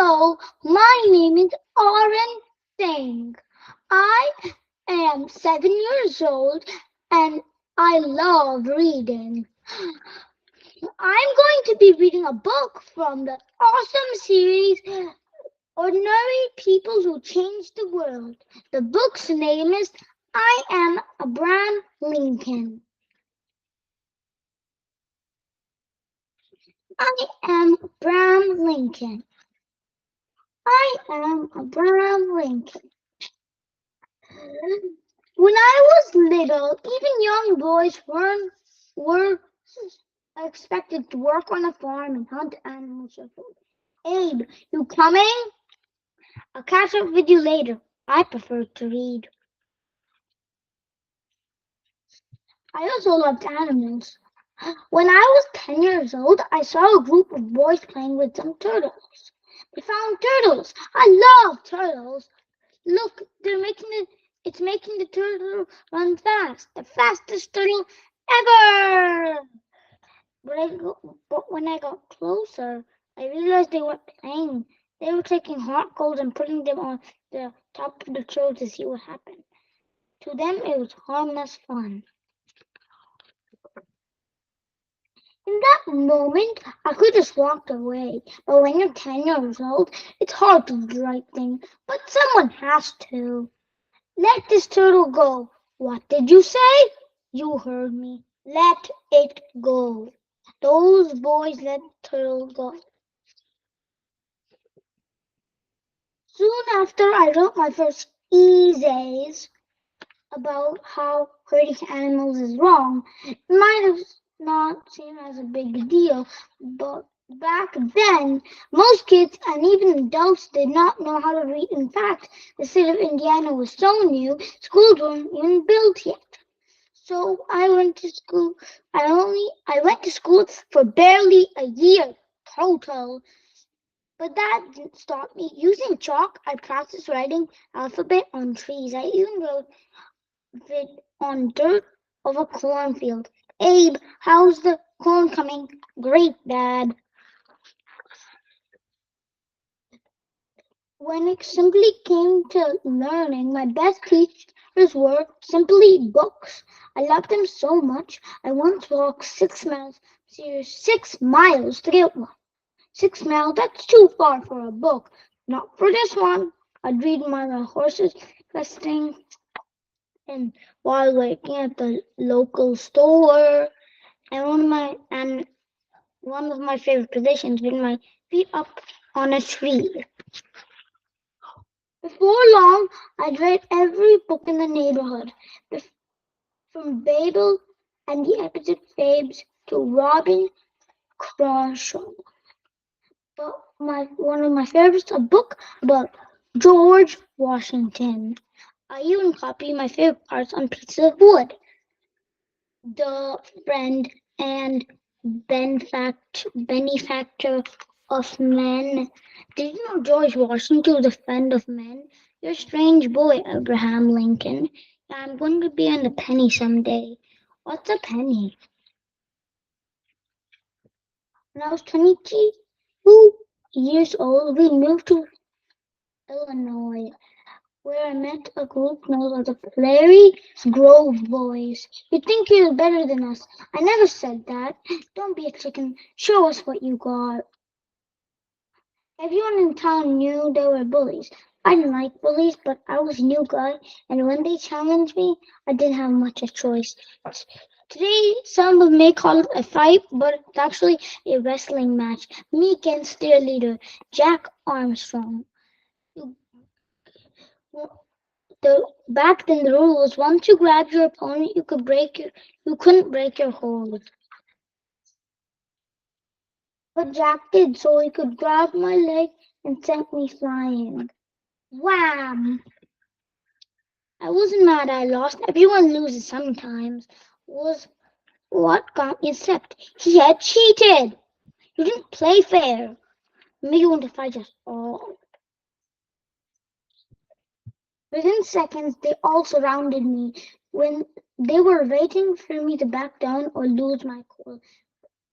Hello, my name is Aaron Singh. I am 7 years old and I love reading. I'm going to be reading a book from the awesome series Ordinary People Who Changed the World. The book's name is I Am Abraham Lincoln. I am Abraham Lincoln. I am Abraham Lincoln. When I was little, even young boys were expected to work on a farm and hunt animals for food. Abe, you coming? I'll catch up with you later. I prefer to read. I also loved animals. When I was 10 years old, I saw a group of boys playing with some turtles. They found turtles. I love turtles. Look, it's making the turtle run fast. The fastest turtle ever. But when I got closer, I realized they weren't playing. They were taking hot coals and putting them on the top of the turtle to see what happened. To them, it was harmless fun. In that moment, I could just walk away. But when you're 10 years old, it's hard to do the right thing. But someone has to. Let this turtle go. What did you say? You heard me. Let it go. Those boys let the turtle go. Soon after, I wrote my first essays about how hurting animals is wrong. It might have not seemed as a big deal, but back then, most kids and even adults did not know how to read. In fact, the state of Indiana was so new, schools weren't even built yet. So I went to school. I went to school for barely a year total. But that didn't stop me. Using chalk, I practiced writing alphabet on trees. I even wrote it on dirt of a cornfield. Abe, how's the corn coming? Great, Dad. When it simply came to learning, my best teachers were simply books. I loved them so much. I once walked 6 miles. Serious, 6 miles to get one. 6 miles, that's too far for a book. Not for this one. I'd read my horses resting and while waiting at the local store. And one of my favorite positions with my feet up on a tree. Before long, I'd read every book in the neighborhood, from Babel and the Epic Babes to Robin Crusoe. But one of my favorites, a book about George Washington. I even copy my favorite parts on pieces of wood. The friend and benefactor of men. Did you know George Washington was a friend of men? You're a strange boy, Abraham Lincoln. Yeah, I'm going to be on the penny someday. What's a penny? When I was 22 years old, we moved to Illinois, where I met a group known as the Prairie Grove Boys. You think you're better than us. I never said that. Don't be a chicken. Show us what you got. Everyone in town knew there were bullies. I didn't like bullies, but I was a new guy, and when they challenged me, I didn't have much of a choice. Today, some may call it a fight, but it's actually a wrestling match. Me against their leader, Jack Armstrong. You, Back then, the rule was once you grabbed your opponent, you couldn't break your hold. But Jack did, so he could grab my leg and sent me flying. Wham! I wasn't mad I lost. Everyone loses sometimes. Was what got me upset. He had cheated. You didn't play fair. Maybe you want to fight us all. Within seconds, they all surrounded me when they were waiting for me to back down or lose my cool.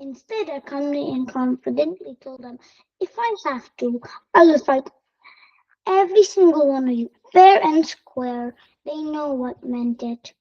Instead, I calmly and confidently told them, if I have to, I will fight every single one of you, fair and square. They know what meant it.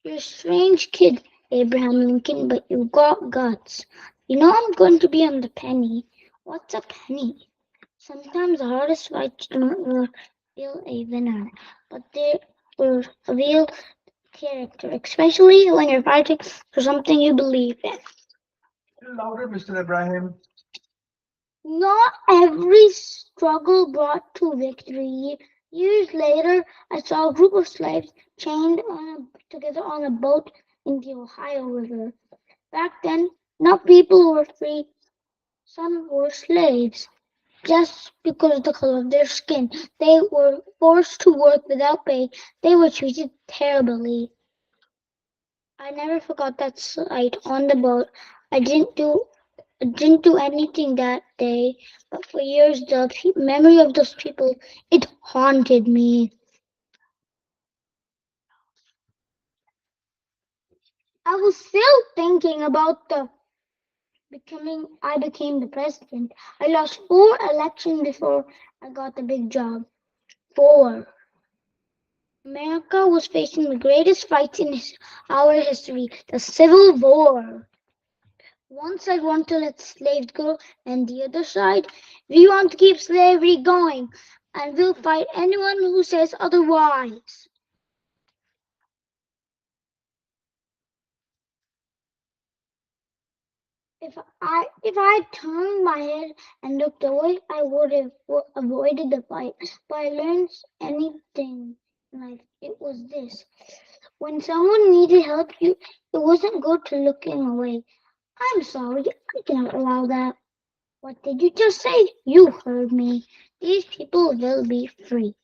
You're a strange kid, Abraham Lincoln, but you got guts. You know I'm going to be on the penny. What's a penny? Sometimes the hardest fights don't reveal a winner, but they will reveal character, especially when you're fighting for something you believe in. Louder, Mr. Ibrahim. Not every struggle brought to victory. Years later, I saw a group of slaves chained together on a boat in the Ohio River. Back then, not people were free, some were slaves. Just because of the color of their skin, they were forced to work without pay. They were treated terribly. I never forgot that sight on the boat. I didn't do anything that day, but for years the memory of those people, it haunted me. I was still thinking about the becoming I became the president. I lost 4 elections before I got the big job. 4. America was facing the greatest fight in our history, the Civil War. One side wanted to let slaves go, and the other side, we want to keep slavery going, and we'll fight anyone who says otherwise. If I turned my head and looked away, I would have avoided the fight. But I learned anything in life. It was this: when someone needed help, it wasn't good to looking away. I'm sorry, I cannot allow that. What did you just say? You heard me. These people will be free.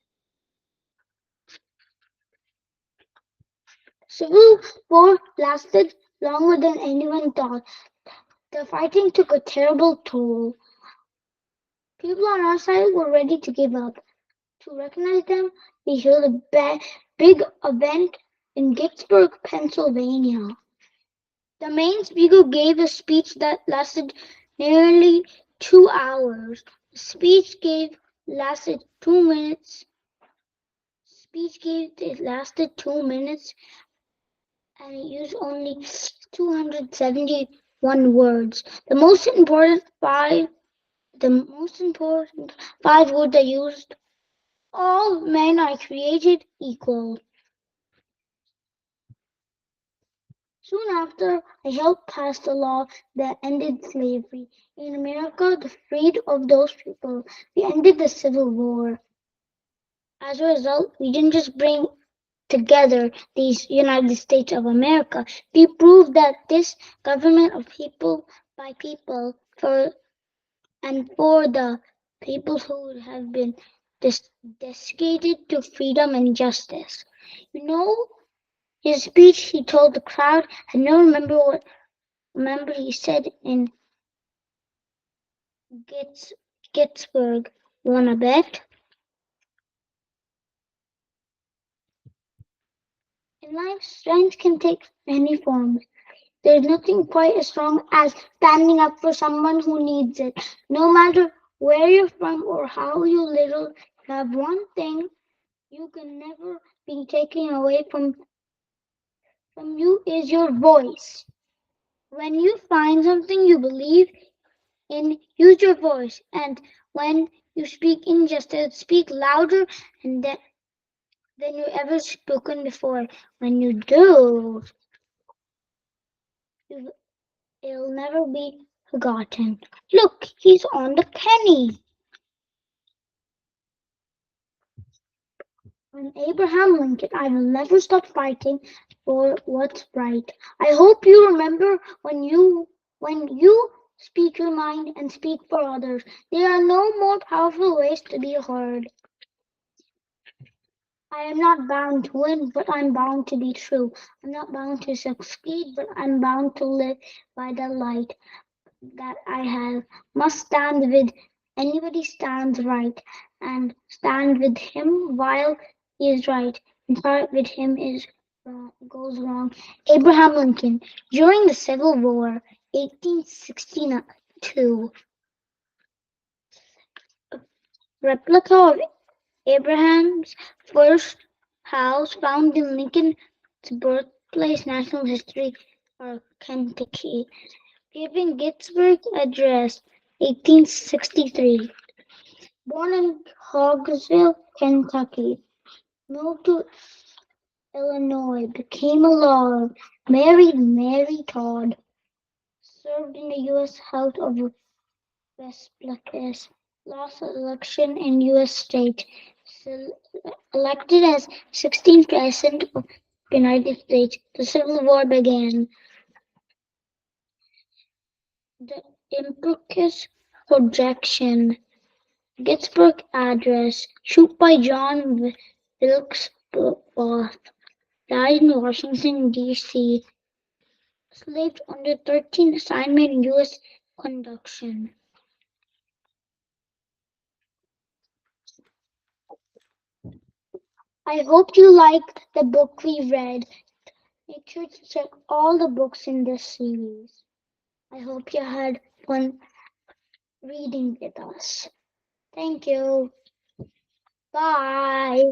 Civil War lasted longer than anyone thought. The fighting took a terrible toll. People on our side were ready to give up. To recognize them, we held a big event in Gettysburg, Pennsylvania. The main speaker gave a speech that lasted nearly 2 hours. The speech gave lasted 2 minutes. Speech gave it lasted 2 minutes, and it used only 271 words. The most important five words I used: all men are created equal. Soon after, I helped pass the law that ended slavery in America, the freed of those people. We ended the Civil War. As a result, we didn't just bring together these United States of America. We proved that this government of people by people for the people who have been dedicated to freedom and justice. You know, his speech he told the crowd, I don't remember he said in Gettysburg, wanna bet? In life, strength can take many forms. There's nothing quite as strong as standing up for someone who needs it. No matter where you're from or how you little, you have one thing you can never be taken away from you is your voice. When you find something you believe in, use your voice. And when you speak injustice, speak louder and than you ever spoken before. When you do, it'll never be forgotten. Look, he's on the penny. I'm Abraham Lincoln. I will never stop fighting for what's right. I hope you remember when you speak your mind and speak for others. There are no more powerful ways to be heard. I am not bound to win, but I'm bound to be true. I'm not bound to succeed, but I'm bound to live by the light that I have. Must stand with anybody stands right, and stand with him while he is right. And part with him is goes wrong. Abraham Lincoln. During the Civil War, 1862, a replica of Abraham's first house found in Lincoln's birthplace, National History Park, Kentucky, giving Gettysburg Address, 1863. Born in Hogsville, Kentucky, moved to Illinois, became a lawyer, married Mary Todd, served in the U.S. House of Representatives, lost the election in U.S. state, elected as 16th President of the United States. The Civil War began. The Impeachment Projection. Gettysburg Address. Shoot by John Wilkes Booth. Died in Washington, D.C. Slaved under 13 assignment in U.S. conduction. I hope you liked the book we read. Make sure to check all the books in this series. I hope you had fun reading with us. Thank you. Bye.